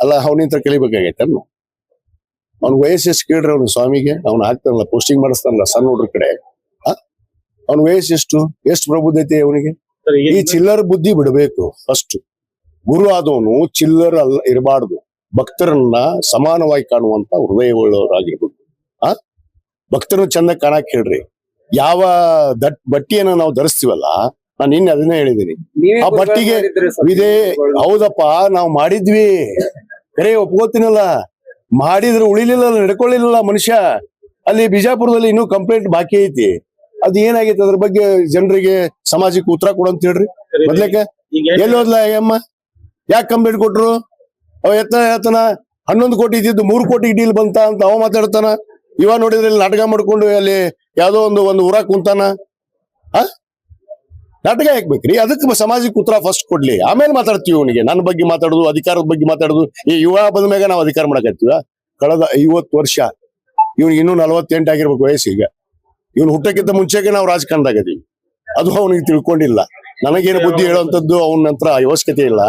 ಅಲ್ಲ ಅವನಿಂತ ಕಲಿಬೇಕಾಗೈತೆ ಅವ್ನ ವಯಸ್ಸು ಎಷ್ಟು ಕೇಳ್ರಿ ಅವ್ನು ಸ್ವಾಮಿಗೆ ಅವ್ನು ಹಾಕ್ತಾನಲ್ಲ ಪೋಸ್ಟಿಂಗ್ ಮಾಡಿಸ್ತಾನಲ್ಲ ಸಣ್ಣ ಹುಡ್ರ ಕಡೆ ಅವ್ನ ವಯಸ್ಸು ಎಷ್ಟು ಪ್ರಬುದ್ಧತೆ ಅವನಿಗೆ. ಈ ಚಿಲ್ಲರ್ ಬುದ್ಧಿ ಬಿಡಬೇಕು. ಫಸ್ಟ್ ಗುರು ಆದವನು ಚಿಲ್ಲರ್ ಅಲ್ಲ ಇರಬಾರ್ದು. ಭಕ್ತರನ್ನ ಸಮಾನವಾಗಿ ಕಾಣುವಂತ ಹೃದಯ ಉಳ್ಳವರಾಗಿರ್ಬೇಕು. ಭಕ್ತರನ್ನ ಚಂದ ಕಾಣಕ್ ಹೇಳ್ರಿ. ಯಾವ ಬಟ್ಟಿಯನ್ನ ನಾವು ಧರಿಸ್ತೀವಲ್ಲ, ನಾನು ನಿನ್ನೆ ಅದನ್ನೇ ಹೇಳಿದ್ದೀನಿ, ಆ ಬಟ್ಟಿಗೆ ಇದೇ ಹೌದಪ್ಪ ನಾವು ಮಾಡಿದ್ವಿ ಕರೆ ಒಪ್ಕೋತೀನಲ್ಲ, ಮಾಡಿದ್ರೆ ಉಳಿಲಿಲ್ಲ, ನಡ್ಕೊಳ್ಳಿಲ್ಲ ಮನುಷ್ಯ. ಅಲ್ಲಿ ಬಿಜಾಪುರದಲ್ಲಿ ಇನ್ನೂ ಕಂಪ್ಲೇಂಟ್ ಬಾಕಿ ಐತಿ. ಅದ್ ಏನಾಗೈತೆ ಅದ್ರ ಬಗ್ಗೆ ಜನರಿಗೆ ಸಮಾಜಕ್ಕೆ ಉತ್ತರ ಕೊಡಂತ ಹೇಳ್ರಿ. ಮೊದ್ಲೇಕ ಎಲ್ಲಿ ಹೋದ್ಲ ಅಯ್ಯಮ್ಮ, ಯಾಕೆ ಕಂಪ್ಲೇಂಟ್ ಕೊಟ್ರು? ಅವ ಎತ್ತನ 11 ಕೋಟಿ ಇದ್ದಿದ್ದು 3 ಕೋಟಿ ಡೀಲ್ ಬಂತ ಅಂತ ಅವ ಮಾತಾಡ್ತಾನ. ಇವ ನೋಡಿದ್ರೆ ಇಲ್ಲಿ ನಾಟಕ ಮಾಡ್ಕೊಂಡು ಅಲ್ಲಿ ಯಾವ್ದೋ ಒಂದು ಊರಾಗ ಕುಂತಾನ. ನಾಟಕ ಹಾಕ್ಬೇಕ್ರಿ. ಅದಕ್ಕೆ ಸಮಾಜಕ್ಕೆ ಉತ್ತರ ಫಸ್ಟ್ ಕೊಡ್ಲಿ, ಆಮೇಲೆ ಮಾತಾಡ್ತೀವಿ. ಅವನಿಗೆ ನನ್ನ ಬಗ್ಗೆ ಮಾತಾಡುದು, ಅಧಿಕಾರದ ಬಗ್ಗೆ ಮಾತಾಡುದು. ಈ ಯುವ ಬಂದ ಮ್ಯಾಗ ನಾವು ಅಧಿಕಾರ ಮಾಡಕತ್ತೀವ. ಕಳೆದ 50 ವರ್ಷ ಇವ್ನಿಗೆ ಇನ್ನೂ 48 ಆಗಿರ್ಬೇಕು ವಯಸ್ಸೀಗ. ಇವ್ನು ಹುಟ್ಟಕ್ಕಿಂತ ಮುಂಚೆಗೆ ನಾವು ರಾಜಕಾರಣದಾಗದೀವಿ. ಅದು ಅವನಿಗೆ ತಿಳ್ಕೊಂಡಿಲ್ಲ. ನನಗೇನು ಬುದ್ಧಿ ಹೇಳುವಂತದ್ದು ಅವನ ನಂತರ ಅವಶ್ಯಕತೆ ಇಲ್ಲ.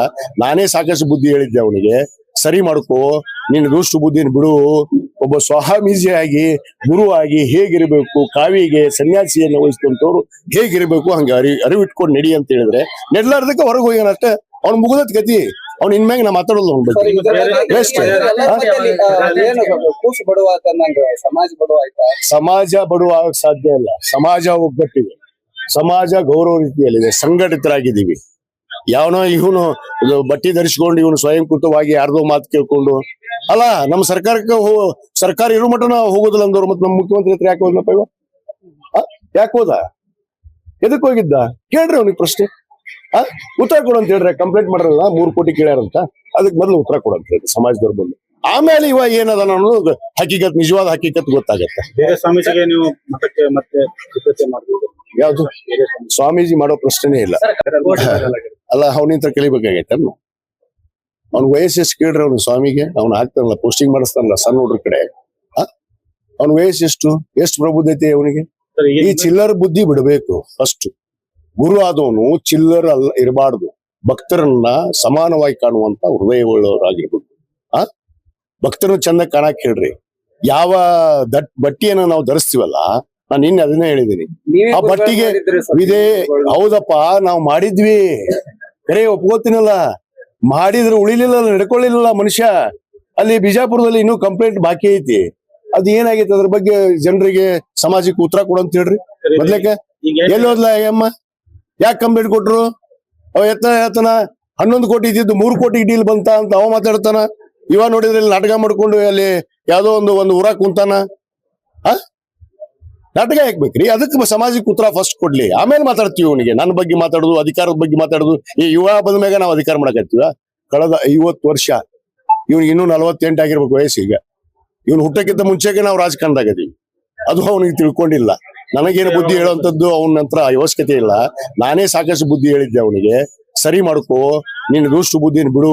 ನಾನೇ ಸಾಕಷ್ಟು ಬುದ್ಧಿ ಹೇಳಿದ್ದೆ ಅವನಿಗೆ, ಸರಿ ಮಾಡ್ಕೋ, ನಿನ್ನ ದುಷ್ಟು ಬುದ್ಧಿನ ಬಿಡು. ಒಬ್ಬ ಸ್ವಾಮೀಜಿಯಾಗಿ ಗುರುವಾಗಿ ಹೇಗಿರ್ಬೇಕು, ಕಾವಿಗೆ ಸನ್ಯಾಸಿಯನ್ನು ವಹಿಸಿದಂತವ್ರು ಹೇಗಿರ್ಬೇಕು ಹಂಗ ಅರಿವಿಟ್ಕೊಂಡು ನಡಿ ಅಂತ ಹೇಳಿದ್ರೆ ನೆಡ್ಲಾರ್ದಕ್ಕೆ ಹೊರಗೆ ಹೋಗ್ಯಾನ ಅಷ್ಟೇ. ಅವ್ನ ಮುಗಿದತ್ ಗತಿ. ಅವ್ನ ಇನ್ಮ್ಯಾಗ ನಾ ಮಾತಾಡೋದು ಅವ್ನ ಬಗ್ಗೆ. ಸಮಾಜ ಬಡವ ಆಗಕ್ ಸಾಧ್ಯ ಇಲ್ಲ. ಸಮಾಜ ಒಗ್ಗಟ್ಟಿದೆ, ಸಮಾಜ ಗೌರವ ರೀತಿಯಲ್ಲಿದೆ, ಸಂಘಟಿತರಾಗಿದ್ದೀವಿ. ಯಾವನೋ ಇವನು ಬಟ್ಟಿ ಧರಿಸ್ಕೊಂಡು ಇವನು ಸ್ವಯಂಕೃತವಾಗಿ ಯಾರ್ದೋ ಮಾತು ಕೇಳ್ಕೊಂಡು ಅಲ್ಲ, ನಮ್ಮ ಸರ್ಕಾರಕ್ಕೆ ಸರ್ಕಾರ ಇರೋ ಮಟ್ಟನ ಹೋಗೋದಿಲ್ಲ ಅಂದವ್ರು. ಮತ್ತೆ ನಮ್ಮ ಮುಖ್ಯಮಂತ್ರಿ ಹತ್ರ ಯಾಕೆ ಹೋದ್ನಪ್ಪ ಇವ? ಯಾಕೆ ಹೋದ? ಎದಕ್ ಹೋಗಿದ್ದ? ಕೇಳ್ರಿ ಅವ್ನಿಗೆ ಪ್ರಶ್ನೆ. ಉತ್ತರ ಕೊಡಂತ ಹೇಳ್ರಿ. ಕಂಪ್ಲೇಂಟ್ ಮಾಡ್ರಲ್ಲ 3 ಕೋಟಿ ಕೇಳ್ಯಾರಂತ, ಅದಕ್ಕೆ ಮೊದಲು ಉತ್ತರ ಕೊಡಂತ ಹೇಳ್ರಿ ಸಮಾಜದವ್ರ ಬಂದು. ಆಮೇಲೆ ಇವ ಏನದ ಅನ್ನೋದು ಹಕೀಕತ್, ನಿಜವಾದ ಹಕೀಕತ್ ಗೊತ್ತಾಗತ್ತೆ. ಸ್ವಾಮೀಜಿಗೆ ನೀವು ಮತ್ತೆ ಯಾವ್ದು ಸ್ವಾಮೀಜಿ ಮಾಡೋ ಪ್ರಶ್ನೆನೇ ಇಲ್ಲ. ಅಲ್ಲ ಅವನಿಂತ ಕಲಿಬೇಕಾಗೈತೆ ಅವ್ನ ವಯಸ್ಸು ಎಷ್ಟು ಕೇಳ್ರಿ ಅವ್ನು ಸ್ವಾಮಿಗೆ ಅವ್ನು ಹಾಕ್ತಾನಲ್ಲ ಪೋಸ್ಟಿಂಗ್ ಮಾಡಿಸ್ತಾನಲ್ಲ ಸಣ್ಣ ಹುಡ್ರ ಕಡೆ ಅವ್ನ ವಯಸ್ಸು ಎಷ್ಟು ಪ್ರಬುದ್ಧತೆ ಅವನಿಗೆ. ಈ ಚಿಲ್ಲರ್ ಬುದ್ಧಿ ಬಿಡಬೇಕು. ಫಸ್ಟ್ ಗುರು ಆದವನು ಚಿಲ್ಲರ್ ಅಲ್ಲ ಇರಬಾರ್ದು. ಭಕ್ತರನ್ನ ಸಮಾನವಾಗಿ ಕಾಣುವಂತ ಹೃದಯ ಉಳ್ಳವರಾಗಿರ್ಬೇಕು. ಭಕ್ತರನ್ನ ಚಂದ ಕಾಣಕ್ ಹೇಳ್ರಿ. ಯಾವ ಬಟ್ಟಿಯನ್ನ ನಾವು ಧರಿಸ್ತೀವಲ್ಲ, ನಾನು ನಿನ್ನೆ ಅದನ್ನೇ ಹೇಳಿದ್ದೀನಿ, ಆ ಬಟ್ಟಿಗೆ ಇದೇ ಹೌದಪ್ಪ ನಾವು ಮಾಡಿದ್ವಿ ಕರೆ ಒಪ್ಕೋತೀನಲ್ಲ, ಮಾಡಿದ್ರೆ ಉಳಿಲಿಲ್ಲ, ನಡ್ಕೊಳ್ಳಿಲ್ಲ ಮನುಷ್ಯ. ಅಲ್ಲಿ ಬಿಜಾಪುರದಲ್ಲಿ ಇನ್ನೂ ಕಂಪ್ಲೇಂಟ್ ಬಾಕಿ ಐತಿ. ಅದ್ ಏನಾಗೈತೆ ಅದ್ರ ಬಗ್ಗೆ ಜನರಿಗೆ ಸಮಾಜಕ್ಕೆ ಉತ್ತರ ಕೊಡಂತ ಹೇಳ್ರಿ. ಮೊದ್ಲೇಕ ಎಲ್ಲಿ ಹೋದ್ಲ ಅಯ್ಯಮ್ಮ, ಯಾಕೆ ಕಂಪ್ಲೇಂಟ್ ಕೊಟ್ರು? ಅವ ಎತ್ತನ 11 ಕೋಟಿ ಇದ್ದಿದ್ದು 3 ಕೋಟಿ ಡೀಲ್ ಬಂತ ಅಂತ ಅವ ಮಾತಾಡ್ತಾನ. ಇವ ನೋಡಿದ್ರೆ ಇಲ್ಲಿ ನಾಟಕ ಮಾಡ್ಕೊಂಡು ಅಲ್ಲಿ ಯಾವ್ದೋ ಒಂದು ಊರಾಗ ಕುಂತಾನ. ನಾಟಕ ಹಾಕ್ಬೇಕ್ರಿ. ಅದಕ್ಕೆ ಸಮಾಜಕ್ಕೆ ಉತ್ತರ ಫಸ್ಟ್ ಕೊಡ್ಲಿ, ಆಮೇಲೆ ಮಾತಾಡ್ತೀವಿ. ಅವನಿಗೆ ನನ್ನ ಬಗ್ಗೆ ಮಾತಾಡುದು, ಅಧಿಕಾರದ ಬಗ್ಗೆ ಮಾತಾಡುದು. ಈ ಯುವ ಬಂದ ಮ್ಯಾಗ ನಾವು ಅಧಿಕಾರ ಮಾಡಕತ್ತೀವ. ಕಳೆದ 50 ವರ್ಷ ಇವ್ನಿಗೆ ಇನ್ನೂ 48 ಆಗಿರ್ಬೇಕು ವಯಸ್ಸೀಗ. ಇವ್ನು ಹುಟ್ಟಕ್ಕಿಂತ ಮುಂಚೆಗೆ ನಾವು ರಾಜಕಾರಣದಾಗದೀವಿ. ಅದು ಅವನಿಗೆ ತಿಳ್ಕೊಂಡಿಲ್ಲ. ನನಗೇನು ಬುದ್ಧಿ ಹೇಳುವಂತದ್ದು ಅವನ ನಂತರ ಅವಶ್ಯಕತೆ ಇಲ್ಲ. ನಾನೇ ಸಾಕಷ್ಟು ಬುದ್ಧಿ ಹೇಳಿದ್ದೆ ಅವನಿಗೆ, ಸರಿ ಮಾಡ್ಕೋ, ನಿನ್ನ ದುಷ್ಟು ಬುದ್ಧಿನ ಬಿಡು.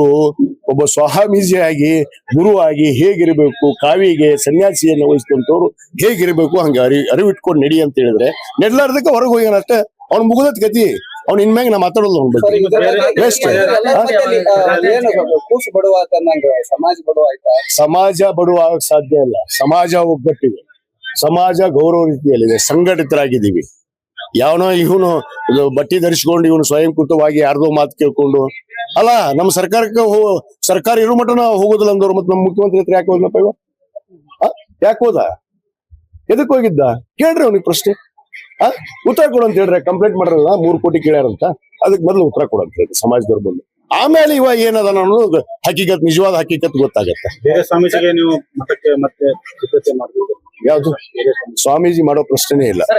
ಒಬ್ಬ ಸ್ವಾಮೀಜಿಯಾಗಿ ಗುರುವಾಗಿ ಹೇಗಿರ್ಬೇಕು, ಕಾವಿಗೆ ಸನ್ಯಾಸಿಯನ್ನು ವಹಿಸಿದಂತವ್ರು ಹೇಗಿರ್ಬೇಕು ಹಂಗ ಅರಿವಿಟ್ಕೊಂಡು ನಡಿ ಅಂತ ಹೇಳಿದ್ರೆ ನೆಡ್ಲಾರ್ದಕ್ಕೆ ಹೊರಗೆ ಹೋಗ್ಯಾನ ಅಷ್ಟೇ. ಅವ್ನ ಮುಗಿದತ್ ಗತಿ. ಅವ್ನ ಇನ್ಮ್ಯಾಗ ನಾ ಮಾತಾಡೋದು ಅವ್ನ ಬಗ್ಗೆ. ಸಮಾಜ ಬಡವ ಆಗಕ್ ಸಾಧ್ಯ ಇಲ್ಲ. ಸಮಾಜ ಒಗ್ಗಟ್ಟಿದೆ, ಸಮಾಜ ಗೌರವ ರೀತಿಯಲ್ಲಿದೆ, ಸಂಘಟಿತರಾಗಿದ್ದೀವಿ. ಯಾವನೋ ಇವನು ಬಟ್ಟಿ ಧರಿಸ್ಕೊಂಡು ಇವನು ಸ್ವಯಂಕೃತವಾಗಿ ಯಾರ್ದೋ ಮಾತು ಕೇಳ್ಕೊಂಡು ಅಲ್ಲ, ನಮ್ಮ ಸರ್ಕಾರಕ್ಕೆ ಸರ್ಕಾರ ಇರೋ ಮಟ್ಟನ ಹೋಗೋದಿಲ್ಲ ಅಂದವ್ರು. ಮತ್ತೆ ನಮ್ಮ ಮುಖ್ಯಮಂತ್ರಿ ಹತ್ರ ಯಾಕೆ ಹೋದ್ನಪ್ಪ ಇವ? ಯಾಕೆ ಹೋದ? ಎದಕ್ ಹೋಗಿದ್ದ? ಕೇಳ್ರಿ ಅವ್ನಿಗೆ ಪ್ರಶ್ನೆ. ಉತ್ತರ ಕೊಡಂತ ಹೇಳ್ರಿ. ಕಂಪ್ಲೇಂಟ್ ಮಾಡ್ರಲ್ಲ 3 ಕೋಟಿ ಕೇಳ್ಯಾರಂತ, ಅದಕ್ಕೆ ಮೊದಲು ಉತ್ತರ ಕೊಡಂತ ಹೇಳ್ರಿ ಸಮಾಜದವ್ರ ಬಂದು. ಆಮೇಲೆ ಇವ ಏನದ ಅನ್ನೋದು ಹಕೀಕತ್, ನಿಜವಾದ ಹಕೀಕತ್ ಗೊತ್ತಾಗತ್ತೆ. ಸ್ವಾಮೀಜಿಗೆ ನೀವು ಮತ್ತೆ ಯಾವ್ದು ಸ್ವಾಮೀಜಿ ಮಾಡೋ ಪ್ರಶ್ನೆನೇ ಇಲ್ಲ.